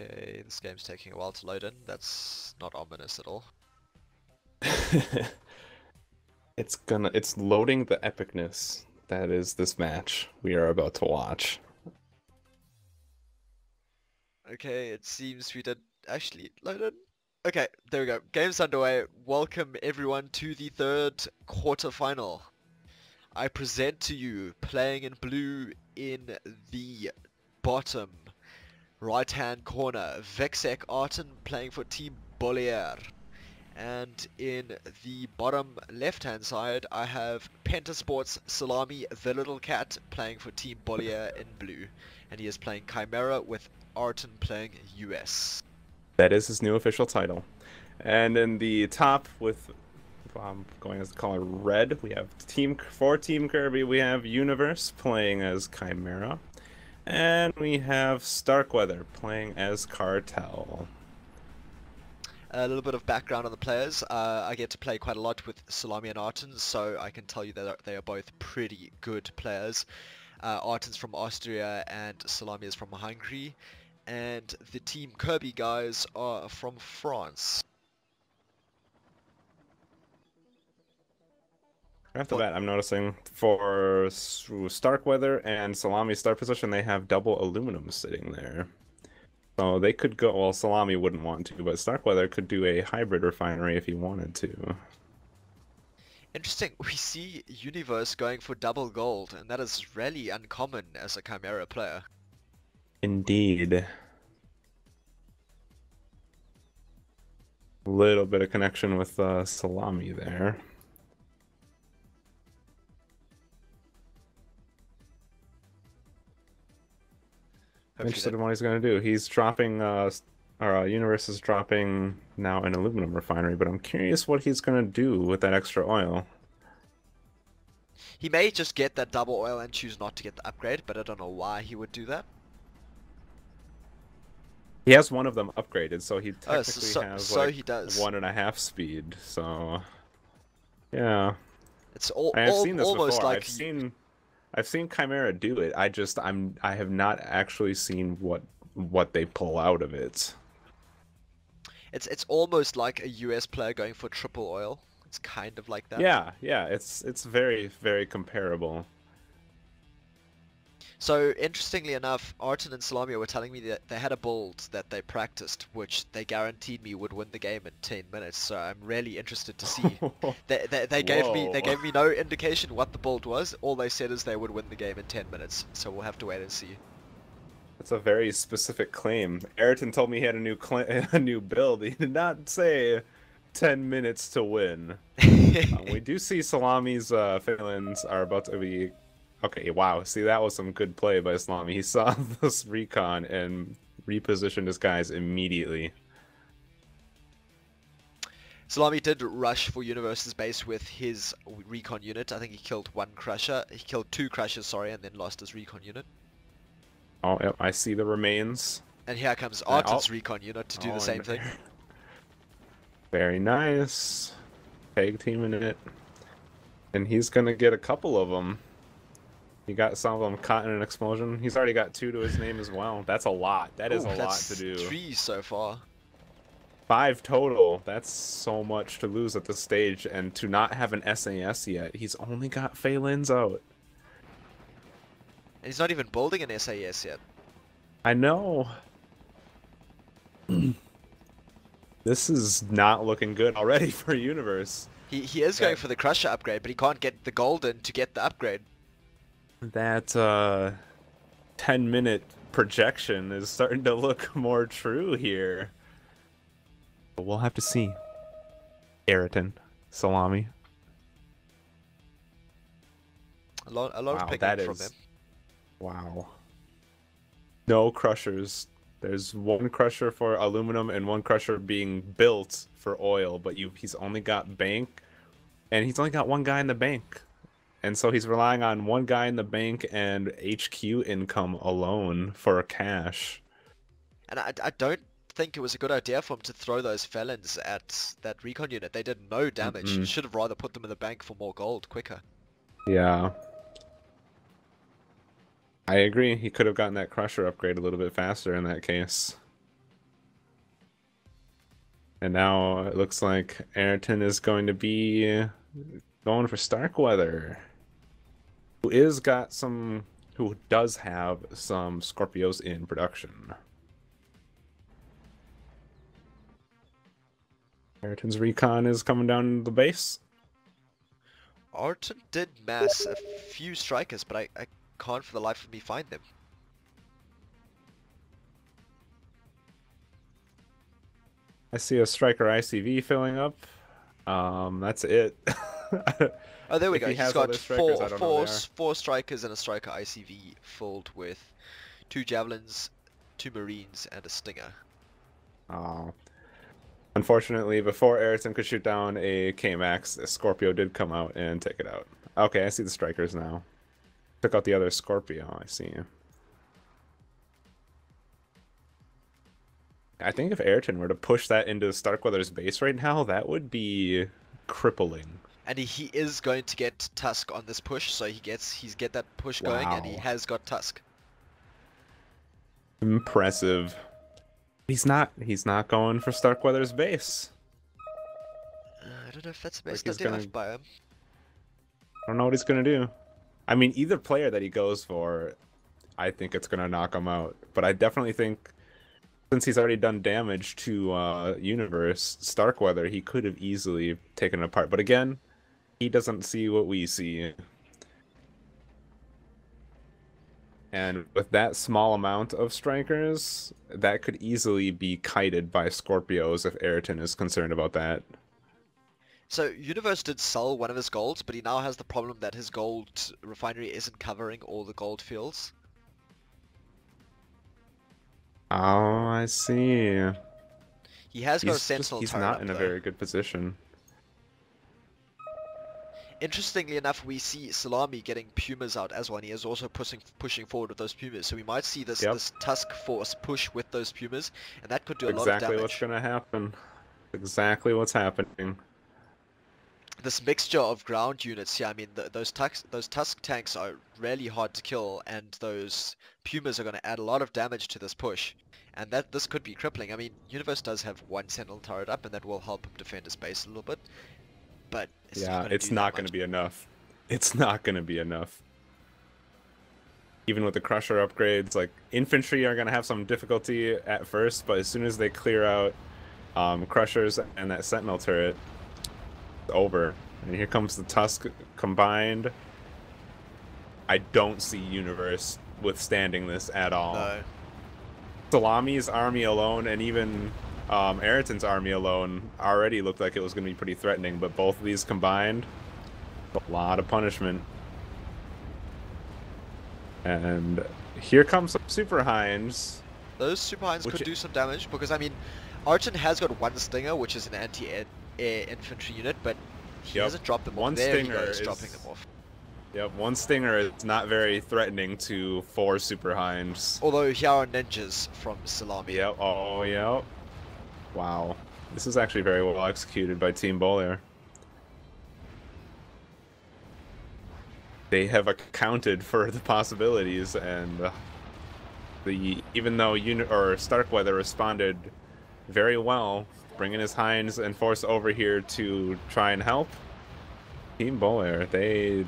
Okay, this game's taking a while to load in. That's not ominous at all. It's loading the epicness that is this match we are about to watch. Okay, it seems we did actually load in. Okay, there we go. Game's underway. Welcome everyone to the third quarterfinal. I present to you, playing in blue in the bottom right-hand corner, Vexek Arten playing for Team Boller. And in the bottom left-hand side, I have Pentasports Salami, the little cat, playing for Team Boller in blue. And he is playing Chimera with Arten playing US. That is his new official title. And in the top with I'm going as the color red, we have Team Kirby, we have Universe playing as Chimera. And we have Starkweather playing as Cartel. A little bit of background on the players. I get to play quite a lot with Salami and Arten, so I can tell you that they are both pretty good players. Arten's from Austria and Salami is from Hungary. And the Team Kirby guys are from France. Right off the bat, I'm noticing for Starkweather and Salami's start position, they have double aluminum sitting there. So they could go, well, Salami wouldn't want to, but Starkweather could do a hybrid refinery if he wanted to. Interesting, we see Universe going for double gold, and that is really uncommon as a Chimera player. Indeed. A little bit of connection with Salami there. I'm interested in what he's going to do. He's dropping, Universe is dropping now an aluminum refinery, but I'm curious what he's going to do with that extra oil. He may just get that double oil and choose not to get the upgrade, but I don't know why he would do that. He has one of them upgraded, so he technically has so like he does. 1.5 speed. So yeah, It's I've seen this almost before. like I've seen Chimera do it. I have not actually seen what they pull out of it. it's almost like a US player going for triple oil. It's kind of like that. Yeah, it's very, very comparable. So interestingly enough, Arten and Salami were telling me that they had a build that they practiced, which they guaranteed me would win the game in 10 minutes. So I'm really interested to see. They gave me no indication what the build was. All they said is they would win the game in 10 minutes. So we'll have to wait and see. That's a very specific claim. Ayrton told me he had a new build. He did not say 10 minutes to win. We do see Salami's Phelan's are about to be... Okay, wow. See, that was some good play by Salami. He saw this recon and repositioned his guys immediately. Salami did rush for Universe's base with his recon unit. I think he killed one crusher. He killed two crushers, sorry, and then lost his recon unit. Oh, yep, I see the remains. And here comes Arten's recon unit to do the same thing. Very nice. Tag teaming it. And he's going to get a couple of them. He got some of them caught in an explosion. He's already got 2 to his name as well. That's a lot. That is a lot to do. 3 so far. 5 total. That's so much to lose at this stage. And to not have an SAS yet. He's only got Phelan's out. And he's not even building an SAS yet. I know. This is not looking good already for Universe. He is going for the crusher upgrade, but he can't get the golden to get the upgrade. That 10-minute projection is starting to look more true here. But we'll have to see. Ayrton, Salami. A lot of picking from him. Wow. No crushers. There's one crusher for aluminum and one crusher being built for oil, but he's only got bank, and he's only got one guy in the bank. And so he's relying on one guy in the bank and HQ income alone for cash. And I don't think it was a good idea for him to throw those felons at that recon unit. They did no damage. He should have rather put them in the bank for more gold quicker. Yeah. I agree. He could have gotten that crusher upgrade a little bit faster in that case. And now it looks like Ayrton is going to be going for Starkweather, who does have some Scorpios in production. Ayrton's recon is coming down the base. Ayrton did mass a few strikers, but I can't for the life of me find them. I see a striker ICV filling up. That's it. Oh, there we If go. he He's has got other strikers, I don't know who they are. four strikers and a striker ICV filled with 2 javelins, 2 marines, and a stinger. Oh. Unfortunately, before Ayrton could shoot down a K-Max, a Scorpio did come out and take it out. Okay, I see the strikers now. Took out the other Scorpio, I see. I think if Ayrton were to push that into Starkweather's base right now, that would be crippling. And he is going to get Tusk on this push, so he's get that push going, and he Wow. has got Tusk. Impressive. He's not going for Starkweather's base. I don't know if that's the Like best he's idea gonna by him. I don't know what he's gonna do. I mean, either player that he goes for, I think it's gonna knock him out. But I definitely think, since he's already done damage to Universe, Starkweather, he could have easily taken it apart. But again, he doesn't see what we see. And with that small amount of strikers, that could easily be kited by Scorpios if Ayrton is concerned about that. So Universe did sell one of his golds, but he now has the problem that his gold refinery isn't covering all the gold fields. Oh, I see. He has got a sentinel He's turret not up, in a though. very good position. Interestingly enough, we see Salami getting Pumas out as well, and he is also pushing forward with those Pumas. So we might see this Tusk force push with those Pumas, and that could do a lot of damage. Exactly what's gonna happen. Exactly what's happening. This mixture of ground units here, I mean, those Tusk tanks are really hard to kill, and those Pumas are going to add a lot of damage to this push. And this could be crippling. I mean, Universe does have one sentinel turret up, and that will help him defend his base a little bit. But it's not going to be enough. It's not going to be enough. Even with the Crusher upgrades, like, infantry are going to have some difficulty at first, but as soon as they clear out Crushers and that Sentinel turret, it's over. And here comes the Tusk combined. I don't see Universe withstanding this at all. No. Salami's army alone, and even Ayrton's army alone, already looked like it was going to be pretty threatening, but both of these combined, a lot of punishment. And here comes some Super Hinds. Those Super Hinds could do some damage, because, I mean, Ayrton has got one Stinger, which is an anti-air infantry unit, but he hasn't dropped them off. One there Stinger he goes, is dropping them off. Yep, one Stinger is not very threatening to 4 Super Hinds. Although here are ninjas from Salami. Yep, oh, yep. Wow. This is actually very well executed by Team Boller. They have accounted for the possibilities, and even though Starkweather responded very well, bringing his Hinds and force over here to try and help, Team Boller, they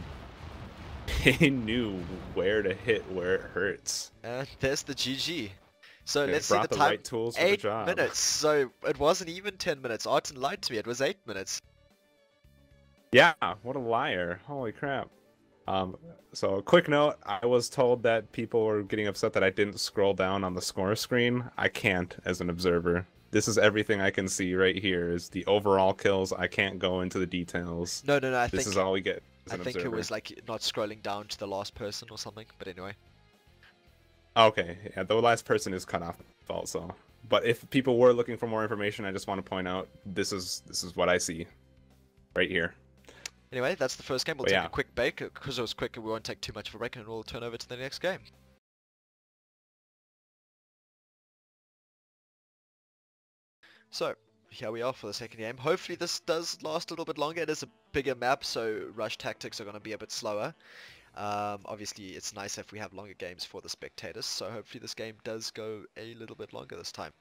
knew where to hit where it hurts. And there's the GG. So They let's see the brought the time. right tools for the 8 job. minutes. So it wasn't even 10 minutes. Ayrton lied to me. It was 8 minutes. Yeah, what a liar. Holy crap. So a quick note, I was told that people were getting upset that I didn't scroll down on the score screen. I can't as an observer. This is everything I can see right here is the overall kills. I can't go into the details. No, This is all we get as I an think observer. it was like not scrolling down to the last person or something, but anyway. Okay, yeah, the last person is cut off also. But if people were looking for more information, I just want to point out this is what I see right here. Anyway, that's the first game. We'll But take yeah. a quick break because it was quick and we won't take too much of a break, and we'll turn over to the next game. So, here we are for the second game. Hopefully this does last a little bit longer. It is a bigger map, so rush tactics are going to be a bit slower. Obviously, it's nice if we have longer games for the spectators, so hopefully this game does go a little bit longer this time.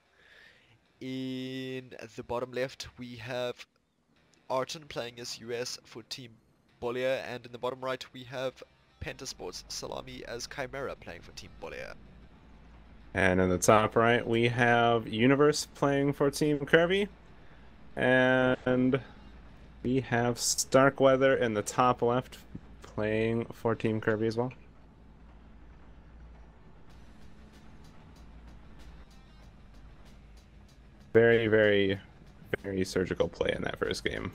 In the bottom left, we have Arton playing as US for Team Boller, and in the bottom right, we have Pentasports Salami as Chimera playing for Team Boller. And in the top right, we have Universe playing for Team Kirby. And we have Starkweather in the top left playing for Team Kirby as well. Very, very, very surgical play in that first game.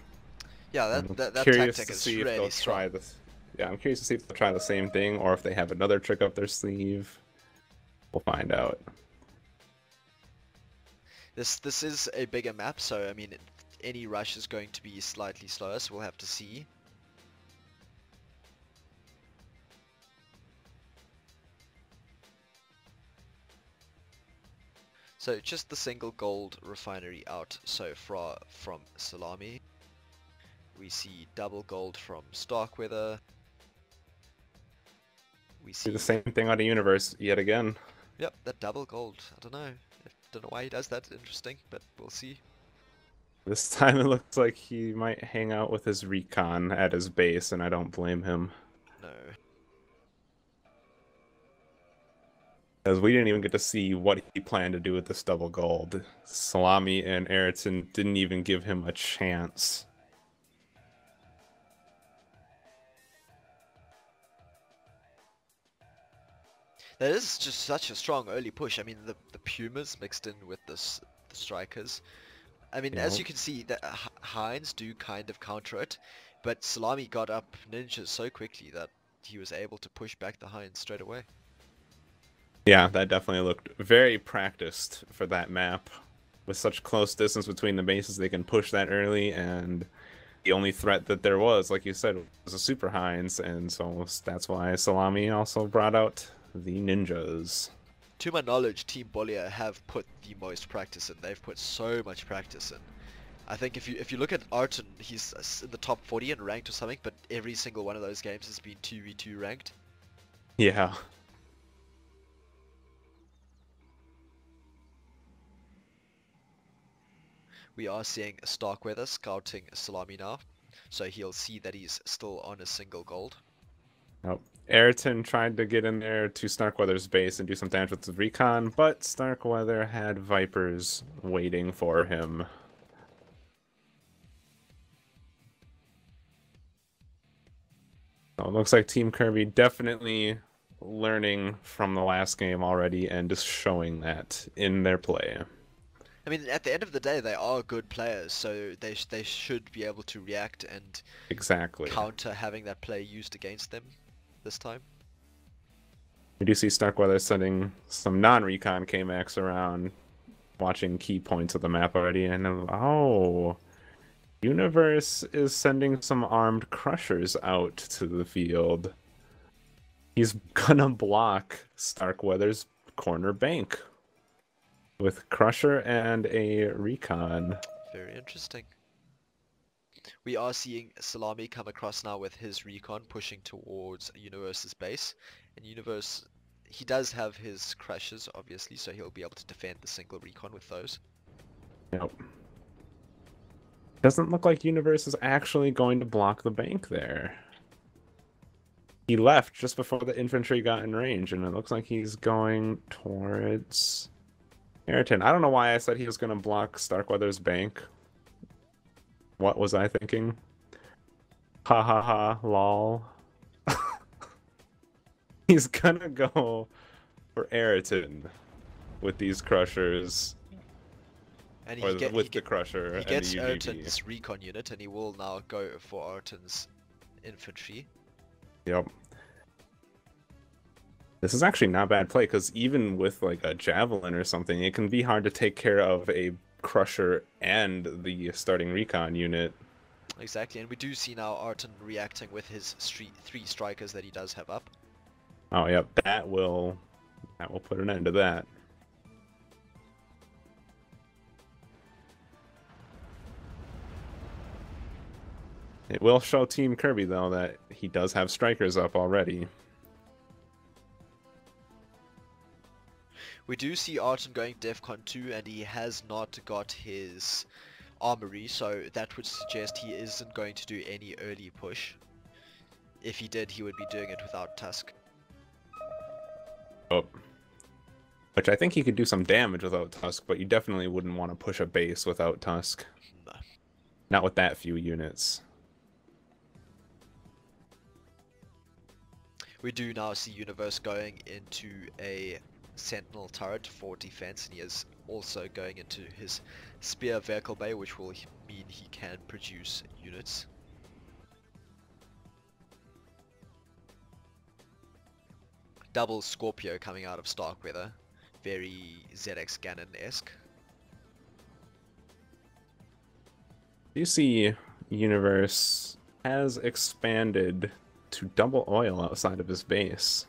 Yeah, that curious tactic to is see if really they'll strong. try this. Yeah, I'm curious to see if they'll try the same thing or if they have another trick up their sleeve. We'll find out. This is a bigger map, so I mean, any rush is going to be slightly slower, so we'll have to see. So just the single gold refinery out so far from Salami. We see double gold from Starkweather. We see Do the same thing on a Universe yet again. Yep, that double gold. I don't know. I don't know why he does that. Interesting, but we'll see. This time it looks like he might hang out with his recon at his base, and I don't blame him. No. Because we didn't even get to see what he planned to do with this double gold. Salami and Ayrton didn't even give him a chance. That is just such a strong early push. I mean, the Pumas mixed in with the Strikers. I mean, as you can see, that Heinz do kind of counter it, but Salami got up ninjas so quickly that he was able to push back the Heinz straight away. Yeah, that definitely looked very practiced for that map. With such close distance between the bases, they can push that early, and the only threat that there was, like you said, was a Super Heinz, and so that's why Salami also brought out the ninjas. To my knowledge, Team Boller have put the most practice in. They've put so much practice in. I think if you look at Arton, he's in the top 40 and ranked or something, but every single one of those games has been 2v2 ranked. Yeah. We are seeing Starkweather scouting Salami now, so he'll see that he's still on a single gold. Nope. Ayrton tried to get in there to Starkweather's base and do some damage with the recon, but Starkweather had Vipers waiting for him. So it looks like Team Kirby definitely learning from the last game already and just showing that in their play. I mean, at the end of the day, they are good players, so they should be able to react and counter having that play used against them this time. We do see Starkweather sending some non-recon K-Max around, watching key points of the map already, and oh, Universe is sending some armed crushers out to the field. He's gonna block Starkweather's corner bank with Crusher and a recon. Very interesting. We are seeing Salami come across now with his recon pushing towards Universe's base. And Universe, he does have his crushes, obviously, so he'll be able to defend the single recon with those. Yep. Doesn't look like Universe is actually going to block the bank there. He left just before the infantry got in range, and it looks like he's going towards Ayrton. I don't know why I said he was going to block Starkweather's bank. What was I thinking? Ha ha ha, lol. He's gonna go for Ayrton with these crushers. And with the crusher. He gets and the UGV. Ayrton's recon unit, and he will now go for Ayrton's infantry. Yep. This is actually not bad play, because even with like a javelin or something, it can be hard to take care of a crusher and the starting recon unit. Exactly, and we do see now Ayrton reacting with his three strikers that he does have up. Oh yep, that will put an end to that. It will show Team Kirby though that he does have strikers up already. We do see Arton going DEFCON 2 and he has not got his armory, so that would suggest he isn't going to do any early push. If he did, he would be doing it without Tusk. Oh. Which I think he could do some damage without Tusk, but you definitely wouldn't want to push a base without Tusk. No. Not with that few units. We do now see Universe going into a Sentinel turret for defense, and he is also going into his Spear Vehicle Bay, which will mean he can produce units. Double Scorpio coming out of Starkweather. Very ZX Ganon-esque. You see Universe has expanded to double oil outside of his base.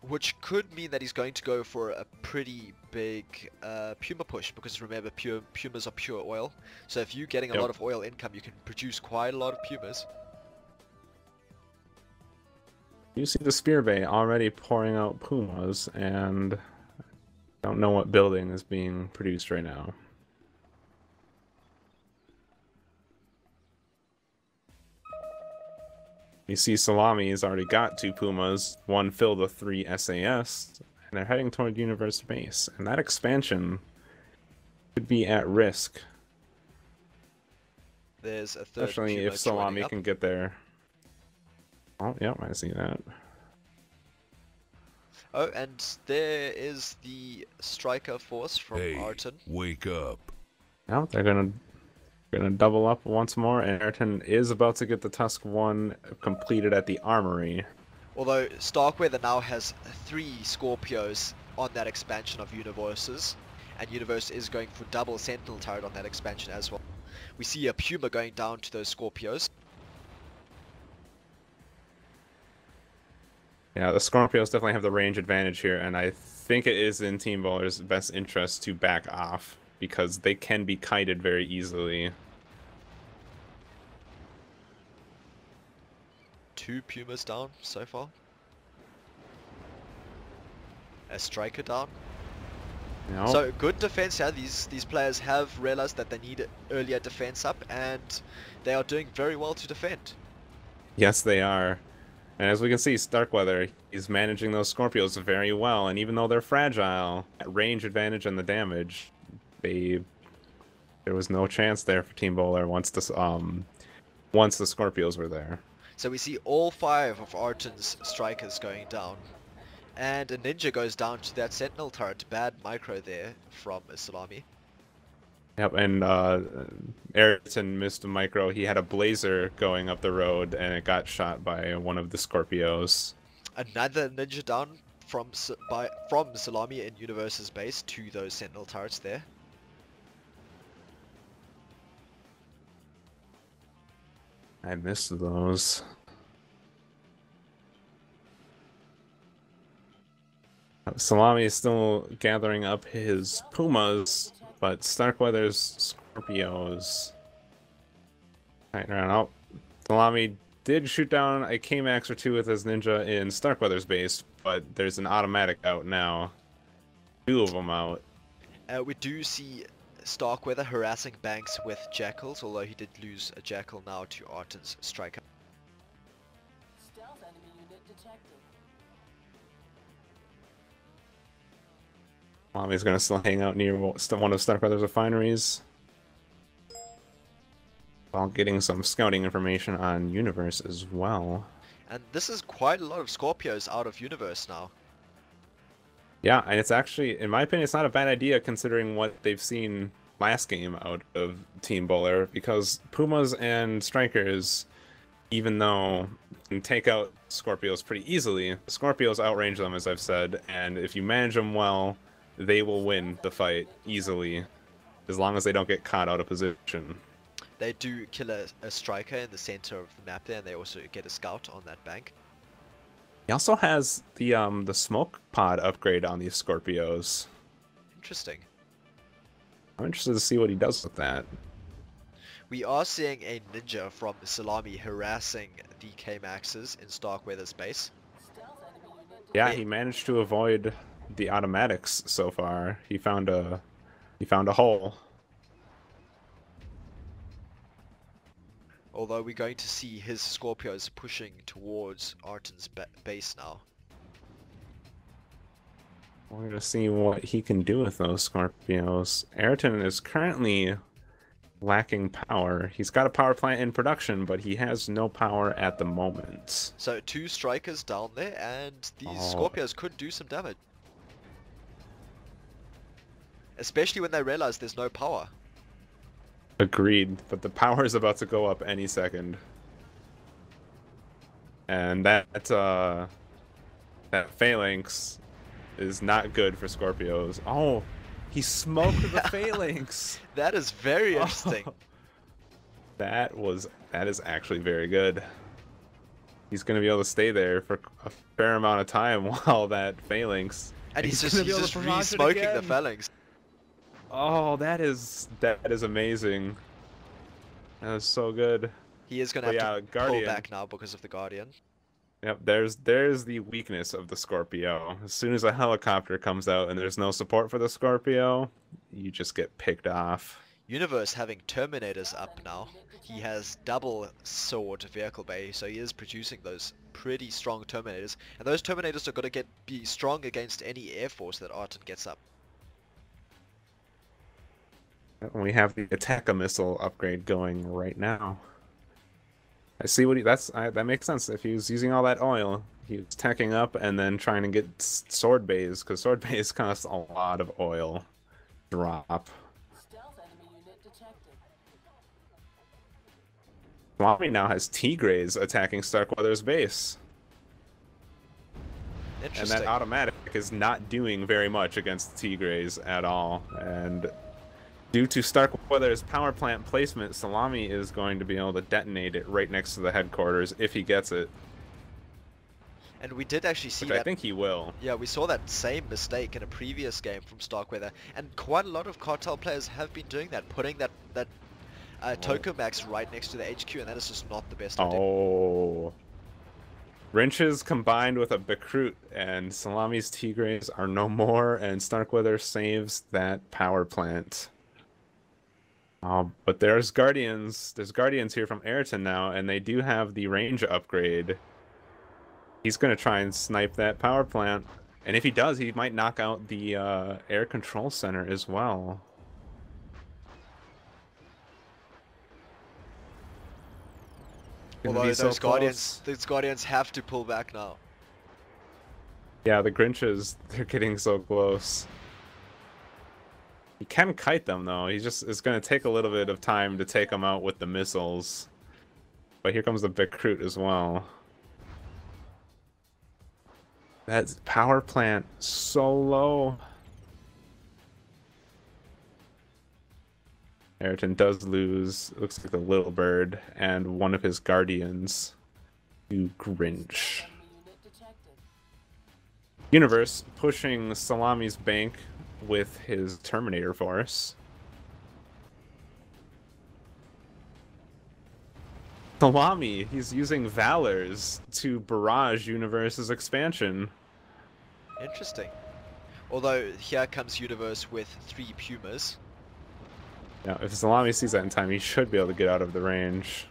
Which could mean that he's going to go for a pretty big Puma push, because remember, Pumas are pure oil. So if you're getting a lot of oil income, you can produce quite a lot of Pumas. You see the Spear Bay already pouring out Pumas, and I don't know what building is being produced right now. You see Salami's already got 2 Pumas, 1 filled with 3 SAS, and they're heading toward Universe Base. And that expansion could be at risk. There's a third Especially Puma if Salami up. can get there. Oh, yep, I see that. Oh, and there is the Striker Force from Arton. Wake up. Now they're gonna double up once more, and Ayrton is about to get the Tusk 1 completed at the armory. Although Starkweather now has 3 Scorpios on that expansion of Universes, and Universe is going for double Sentinel turret on that expansion as well. We see a Puma going down to those Scorpios. Yeah, the Scorpios definitely have the range advantage here, and I think it is in Team Boller's best interest to back off, because they can be kited very easily. 2 Pumas down so far. A Striker down. No. So good defense here. These players have realized that they need earlier defense up, and they are doing very well to defend. Yes, they are. And as we can see, Starkweather is managing those Scorpios very well, and even though they're fragile, at range advantage and the damage, there was no chance there for Team Boller once the Scorpios were there. So we see all 5 of Arton's Strikers going down. And a Ninja goes down to that Sentinel turret. Bad micro there from Salami. Yep, and Ayrton missed a micro. He had a Blazer going up the road, and it got shot by one of the Scorpios. Another Ninja down from Salami in Universe's base to those Sentinel turrets there. I missed those. Salami is still gathering up his Pumas, but Starkweather's Scorpios. Right around. Oh, Salami did shoot down a K-Max or 2 with his Ninja in Starkweather's base, but there's an automatic out now. 2 of them out. We do see Starkweather harassing Banks with Jackals, although he did lose a Jackal now to Arton's Striker. Stealth enemy unit detected. Salami's going to still hang out near one of Starkweather's refineries, while getting some scouting information on Universe as well. And this is quite a lot of Scorpios out of Universe now. Yeah, and it's actually, in my opinion, it's not a bad idea considering what they've seen last game out of Team Boller, because Pumas and Strikers, even though you can take out Scorpios pretty easily, Scorpios outrange them, as I've said, and if you manage them well, they will win the fight easily, as long as they don't get caught out of position. They do kill a Striker in the center of the map there, and they also get a Scout on that bank. He also has the smoke pod upgrade on these Scorpios. Interesting. I'm interested to see what he does with that. We are seeing a Ninja from Salami harassing the K-Maxes in Starkweather's base. Stealth enemy unit Yeah, he managed to avoid the automatics so far. He found a hole. Although we're going to see his Scorpios pushing towards Arten's base now. We're gonna see what he can do with those Scorpios. Ayrton is currently lacking power. He's got a power plant in production, but he has no power at the moment. So 2 strikers down there, and these Oh. Scorpios could do some damage. Especially when they realize there's no power. Agreed, but the power is about to go up any second. And that phalanx is not good for Scorpios. Oh, he smoked the phalanx. That is very interesting. Oh, that is actually very good. He's gonna be able to stay there for a fair amount of time while that phalanx. And he's gonna be able just to barrage it re-smoking the again. phalanx. Oh, that is amazing. That is so good. He is going But to have yeah, to Guardian. pull back now because of the Guardian. Yep, there's the weakness of the Scorpio. As soon as a helicopter comes out and there's no support for the Scorpio, you just get picked off. Universe having Terminators up now. He has double sword vehicle bay, so he is producing those pretty strong Terminators. And those Terminators are going to be strong against any Air Force that Arten gets up. We have the attack a missile upgrade going right now. I see what that makes sense. If he was using all that oil, he was tacking up and then trying to get sword bays, because sword bays cost a lot of oil. Drop. Stealth enemy unit detected. Swami now has Tigres attacking Starkweather's base. And Interesting. that automatic is not doing very much against Tigres at all. And due to Starkweather's power plant placement, Salami is going to be able to detonate it right next to the headquarters if he gets it. And we did actually see Which that. I think he will. Yeah, we saw that same mistake in a previous game from Starkweather, and quite a lot of Cartel players have been doing that, putting that Tokamak right next to the HQ, and that is just not the best idea. Oh. Wrenches combined with a Bekrut, and Salami's Tigres are no more, and Starkweather saves that power plant. But there's Guardians. There's Guardians here from Ayrton now, and they do have the range upgrade. He's going to try and snipe that power plant. And if he does, he might knock out the air control center as well. Gonna Although be so those close. Guardians have to pull back now. Yeah, the Grinches, they're getting so close. He can kite them, though. It's going to take a little bit of time to take them out with the missiles. But here comes the Bekrut as well. That power plant so low. Ayrton does lose, it looks like the little bird, and one of his guardians to Grinch. Enemy unit detected. Universe pushing Salami's bank with his Terminator force. Salami, he's using Valors to barrage Universe's expansion. Interesting. Although here comes Universe with 3 Pumas. Now, if Salami sees that in time, he should be able to get out of the range.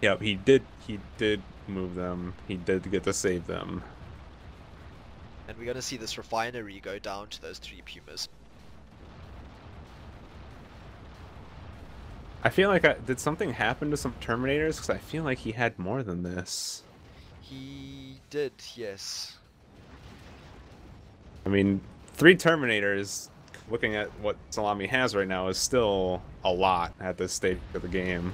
Yep, he did move them. He did get to save them. And we're going to see this refinery go down to those 3 Pumas. I feel like did something happen to some Terminators? Because I feel like he had more than this. He did, yes. I mean, 3 Terminators, looking at what Salami has right now, is still a lot at this stage of the game.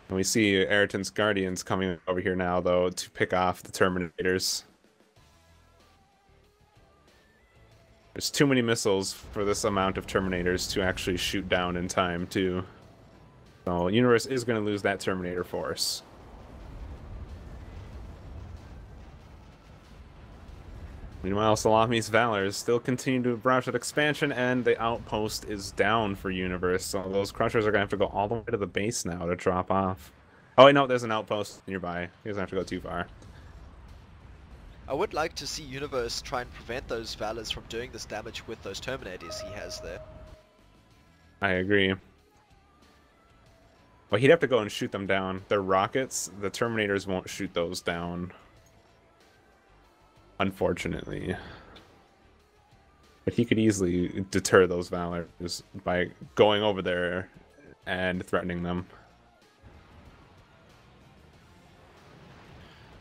And we see Ayrton's Guardians coming over here now, though, to pick off the Terminators. There's too many missiles for this amount of Terminators to actually shoot down in time, too. So, Universe is going to lose that Terminator force. Meanwhile, Salami's Valors still continue to barrage that expansion, and the outpost is down for Universe, so those Crushers are going to have to go all the way to the base now to drop off. Oh, wait, no, there's an outpost nearby. He doesn't have to go too far. I would like to see Universe try and prevent those Valors from doing this damage with those Terminators he has there. I agree. Well, he'd have to go and shoot them down. They're rockets. The Terminators won't shoot those down. Unfortunately. But he could easily deter those Valors by going over there and threatening them.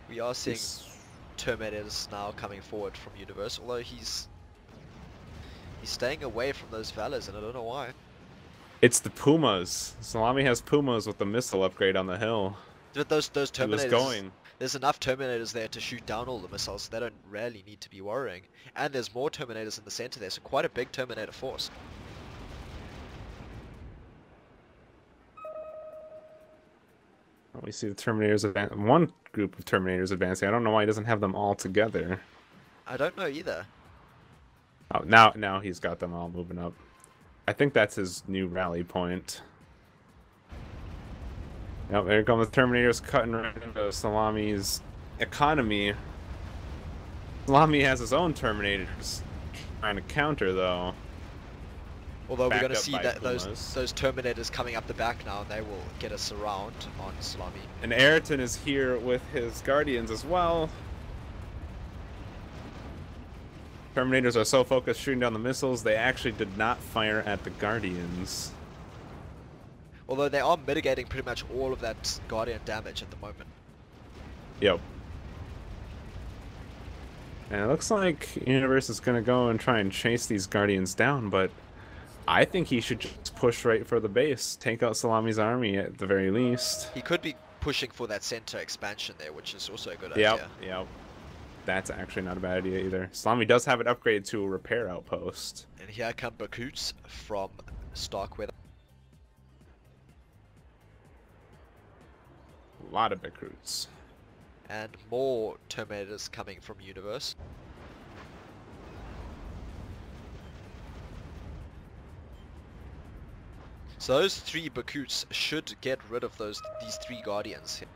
We are seeing Terminators now coming forward from Universe, although he's staying away from those Valors, and I don't know why. It's the Pumas. Salami has Pumas with the missile upgrade on the hill. But those Terminators, going. there's enough Terminators there to shoot down all the missiles, so they don't really need to be worrying. And there's more Terminators in the center there, so quite a big Terminator force. We see the Terminators advance. One group of Terminators advancing. I don't know why he doesn't have them all together. I don't know either. Oh, now he's got them all moving up. I think that's his new rally point. Yep, there come the Terminators cutting right into Salami's economy. Salami has his own Terminators trying to counter, though. Although we're Backed going to up see by that Pumas. those Terminators coming up the back now, and they will get us around on Salami. And Ayrton is here with his Guardians as well. Terminators are so focused shooting down the missiles, they actually did not fire at the Guardians. Although they are mitigating pretty much all of that Guardian damage at the moment. Yep. And it looks like Universe is going to go and try and chase these Guardians down, but I think he should just push right for the base. Take out Salami's army at the very least. He could be pushing for that center expansion there, which is also a good Yep, idea. yep. That's actually not a bad idea either. Salami does have it upgraded to a repair outpost. And here come Bakoots from Starkweather. A lot of recruits. And more Terminators coming from Universe. So those 3 Bakoots should get rid of these 3 Guardians here.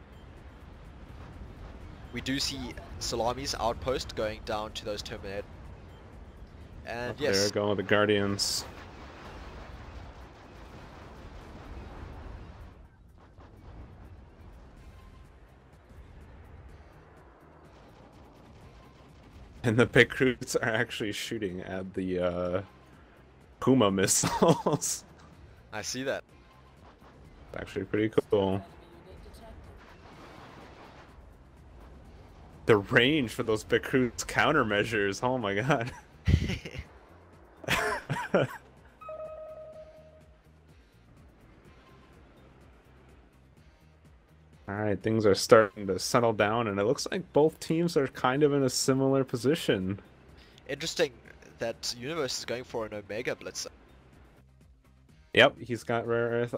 We do see Salami's outpost going down to those Terminators. And There yes, go the Guardians. And the recruits are actually shooting at the Puma missiles. I see that. It's actually pretty cool. The range for those recruits countermeasures, oh my god. Alright, things are starting to settle down, and it looks like both teams are kind of in a similar position. Interesting that Universe is going for an Omega Blitzer. Yep, he's got rare earth.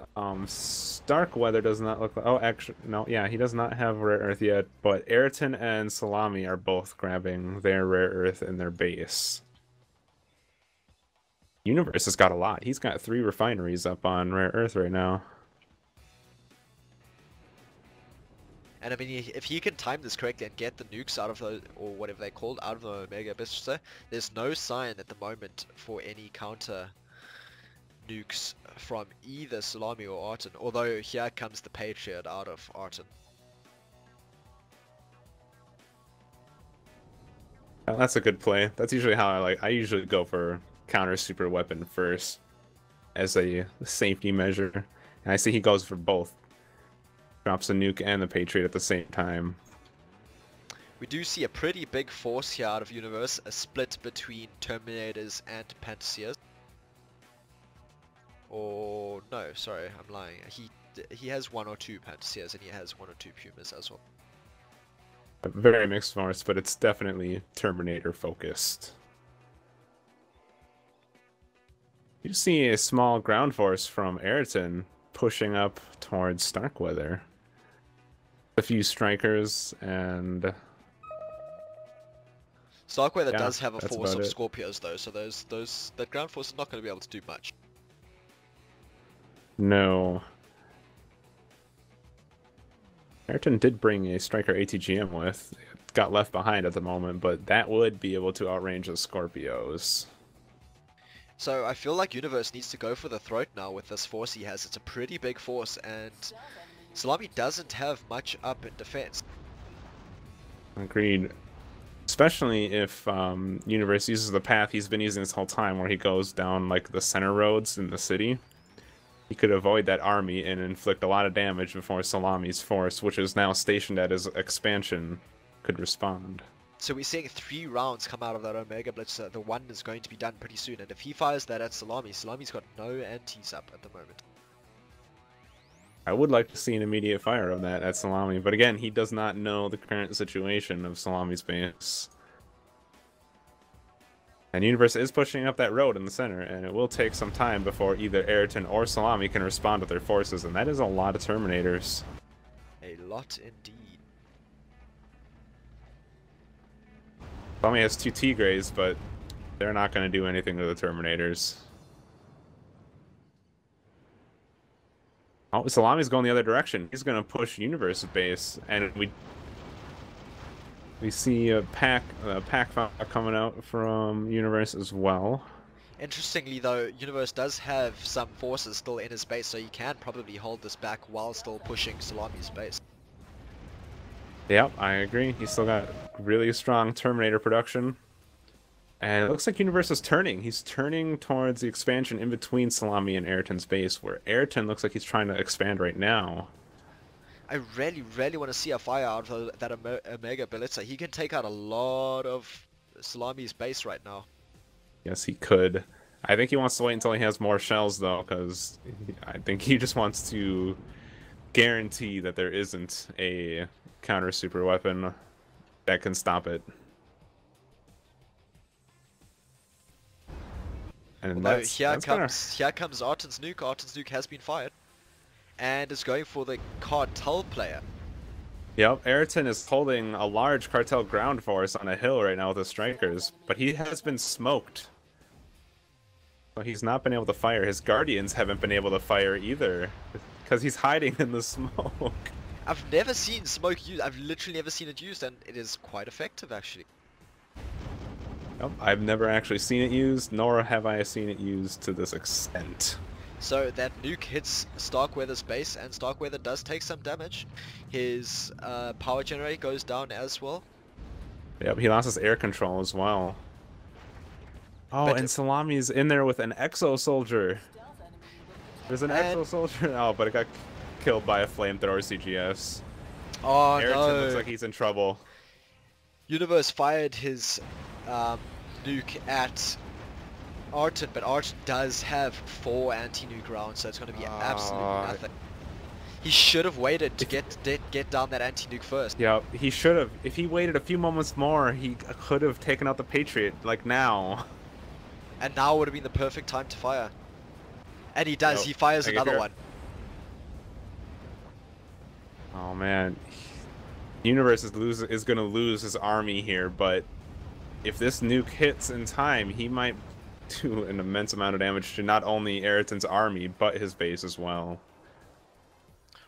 Starkweather does not look like... Oh, actually, no, yeah, he does not have rare earth yet, but Ayrton and Salami are both grabbing their rare earth in their base. Universe has got a lot. He's got 3 refineries up on rare earth right now. And I mean, if he can time this correctly and get the nukes out of those, or whatever they're called, out of the Omega Blitzer, there's no sign at the moment for any counter nukes from either Salami or Arton, although here comes the Patriot out of Arton. That's a good play. That's usually how I usually go for counter super weapon first as a safety measure. And I see he goes for both. Drops a nuke and the Patriot at the same time. We do see a pretty big force here out of Universe, a split between Terminators and Pantaseers. Or no, sorry, I'm lying. He has 1 or 2 Pantaseers and he has 1 or 2 Pumas as well. A very mixed force, but it's definitely Terminator focused. You see a small ground force from Ayrton pushing up towards Starkweather. A few strikers and... Starkweather Yeah, does have a that's force about of it. Scorpios though, so that ground force is not going to be able to do much. No. Ayrton did bring a Striker ATGM with. It got left behind at the moment, but that would be able to outrange the Scorpios. So I feel like Universe needs to go for the throat now with this force he has. It's a pretty big force, and Salami doesn't have much up in defense. Agreed. Especially if Universe uses the path he's been using this whole time, where he goes down like the center roads in the city. He could avoid that army and inflict a lot of damage before Salami's force, which is now stationed at his expansion, could respond. So we're seeing 3 rounds come out of that Omega Blitzer. The one is going to be done pretty soon, and if he fires that at Salami, Salami's got no antis up at the moment. I would like to see an immediate fire of that at Salami, but again, he does not know the current situation of Salami's base. And Universe is pushing up that road in the center, and it will take some time before either Ayrton or Salami can respond with their forces, and that is a lot of Terminators. A lot indeed. Salami has 2 Tigres, but they're not going to do anything to the Terminators. Oh, Salami's going the other direction. He's going to push Universe's base, and we see a pack coming out from Universe as well. Interestingly though, Universe does have some forces still in his base, so he can probably hold this back while still pushing Salami's base. Yep, I agree. He's still got really strong Terminator production. And it looks like Universe is turning. He's turning towards the expansion in between Salami and Ayrton's base, where Ayrton looks like he's trying to expand right now. I really want to see a fire out of that Omega Blitzer. He can take out a lot of Salami's base right now. Yes, he could. I think he wants to wait until he has more shells, though, because I think he just wants to guarantee that there isn't a counter super weapon that can stop it. And Although that's here gonna... comes Arton's nuke. Arton's nuke has been fired, and is going for the cartel player. Yep, Ayrton is holding a large cartel ground force on a hill right now with his strikers, but he has been smoked. So he's not been able to fire. His guardians haven't been able to fire either, because he's hiding in the smoke. I've never seen smoke used. I've literally never seen it used, and it is quite effective actually. Nope, I've never actually seen it used, nor have I seen it used to this extent. So that nuke hits Starkweather's base, and Starkweather does take some damage. His power generator goes down as well. Yep, he lost his air control as well. Oh, But- and Salami's in there with an exo soldier. There's an exo soldier. Oh, but it got killed by a flamethrower CGS. Oh Ayrton no! looks like he's in trouble. Universe fired his nuke at Arton, but Arton does have 4 anti-nuke rounds, so it's going to be absolutely nothing. He should have waited to get down that anti-nuke first. Yeah, he should have. If he waited a few moments more, he could have taken out the Patriot, like now. And now would have been the perfect time to fire. And he does, Nope. he fires I get another here. one. Oh man, Universe is going to lose his army here, but if this nuke hits in time, he might do an immense amount of damage to not only Ayrton's army, but his base as well.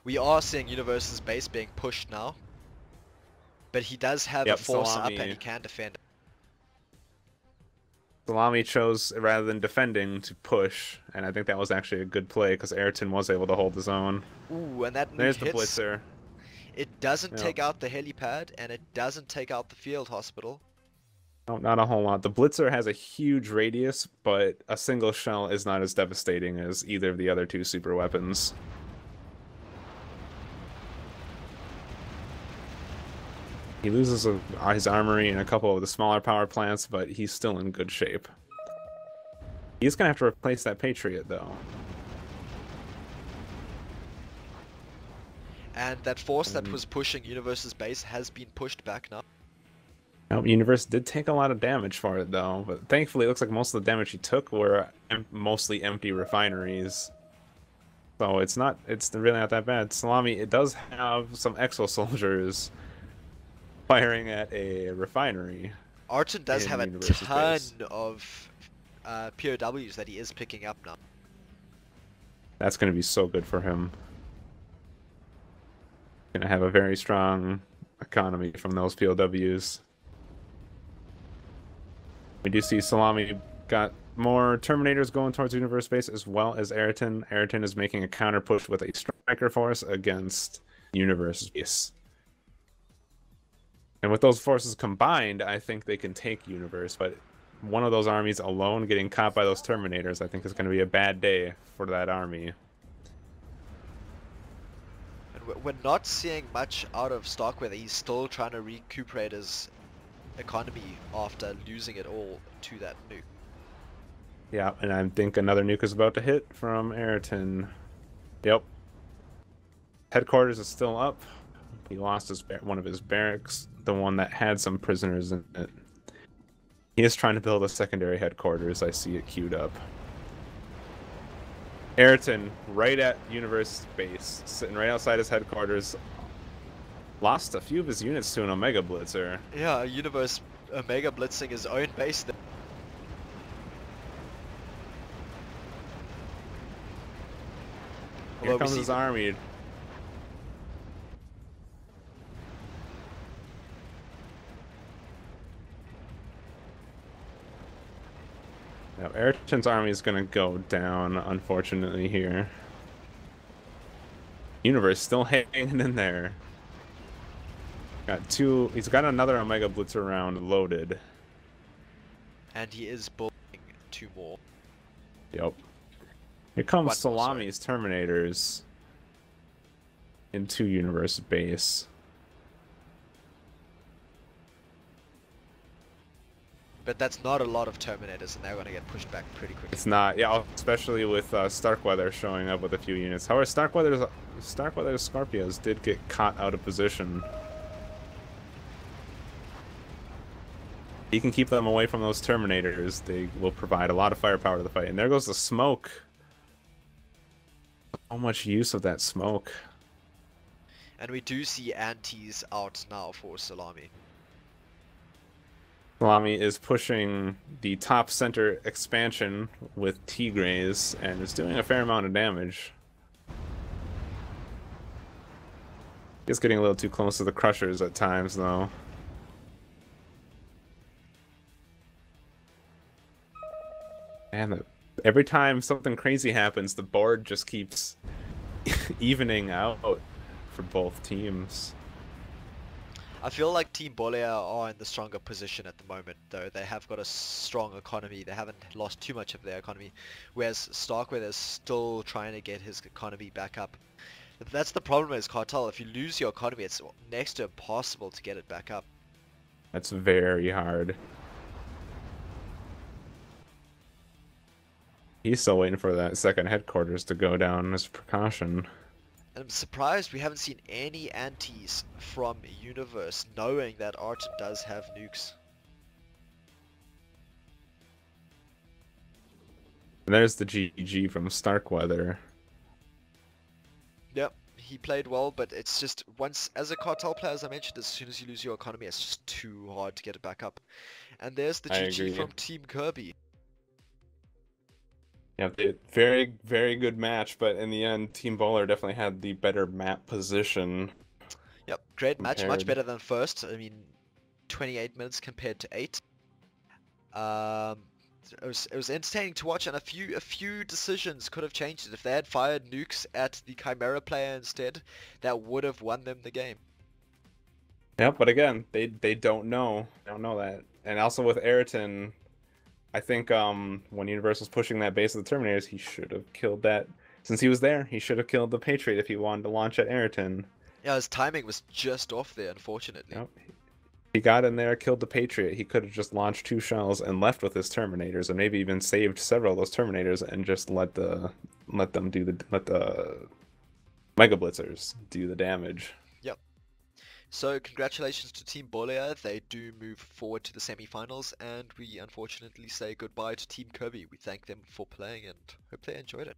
We are seeing Universe's base being pushed now. But he does have a force Salami. up and he can defend. Salami chose, rather than defending, to push, and I think that was actually a good play, because Ayrton was able to hold his own. Ooh, and that nuke There's the hits. Blitzer. It doesn't Yeah. take out the helipad, and it doesn't take out the field hospital. No, not a whole lot. The Blitzer has a huge radius, but a single shell is not as devastating as either of the other 2 super weapons. He loses his armory and a couple of the smaller power plants, but he's still in good shape. He's going to have to replace that Patriot, though. And that force that was pushing Universe's base has been pushed back now. Nope, Universe did take a lot of damage for it, though. But thankfully, it looks like most of the damage he took were mostly empty refineries. So it's really not that bad. Salami, it does have some exo soldiers firing at a refinery. Arton does in have a Universe's ton base. of POWs that he is picking up now. That's going to be so good for him. Going to have a very strong economy from those POWs. We do see Salami got more Terminators going towards Universe base as well as Ayrton. Ayrton is making a counter push with a Striker force against Universe base. And with those forces combined, I think they can take Universe, but one of those armies alone getting caught by those Terminators, I think is going to be a bad day for that army. And we're not seeing much out of Starkweather. He's still trying to recuperate his economy after losing it all to that nuke. Yeah, and I think another nuke is about to hit from Ayrton. Yep. Headquarters is still up. He lost one of his barracks, the one that had some prisoners in it. He is trying to build a secondary headquarters. I see it queued up. Ayrton, right at Universe base, sitting right outside his headquarters. Lost a few of his units to an Omega Blitzer. Yeah, Universe Omega blitzing his own base there. Here comes his army. Now, Ayrton's army is going to go down, unfortunately, here. Universe still hanging in there. He's got another Omega Blitzer round loaded. And he is building 2 more. Yep. Here comes One more, Salami's Terminators into Universe base. But that's not a lot of Terminators, and they're going to get pushed back pretty quickly. It's not, yeah, especially with Starkweather showing up with a few units. However, Starkweather's Scorpios did get caught out of position. He can keep them away from those Terminators. They will provide a lot of firepower to the fight. And there goes the smoke. So much use of that smoke. And we do see antis out now for Salami. Salami is pushing the top center expansion with Tigres and is doing a fair amount of damage. He's getting a little too close to the Crushers at times, though. And every time something crazy happens, the board just keeps evening out for both teams. I feel like Team Boller are in the stronger position at the moment, though. They have got a strong economy. They haven't lost too much of their economy, whereas Starkweather is still trying to get his economy back up. That's the problem is Cartel. If you lose your economy, it's next to impossible to get it back up. That's very hard. He's still waiting for that second headquarters to go down as precaution. And I'm surprised we haven't seen any antis from Universe, knowing that Arton does have nukes. And there's the GG from Starkweather. Yep, he played well, but it's just, once, as a Cartel player, as I mentioned, as soon as you lose your economy, it's just too hard to get it back up. And there's the I GG agree. from Team Kirby. Yeah, very, very good match, but in the end, Team Boller definitely had the better map position. Yep, great match, much Compared. better than first. I mean, 28 minutes compared to 8. It was entertaining to watch, and a few decisions could have changed it. If they had fired nukes at the Chimera player instead, that would have won them the game. Yeah, but again, they don't know. They don't know that. And also with Ayrton, I think when Universe was pushing that base of the Terminators, he should have killed that. Since he was there, he should have killed the Patriot if he wanted to launch at Ayrton. Yeah, his timing was just off there, unfortunately. Yep. He got in there, killed the Patriot. He could have just launched 2 shells and left with his Terminators, and maybe even saved several of those Terminators and just let the Mega Blitzers do the damage. Yep. So congratulations to Team Boller. They do move forward to the semi-finals, and we unfortunately say goodbye to Team Kirby. We thank them for playing and hope they enjoyed it.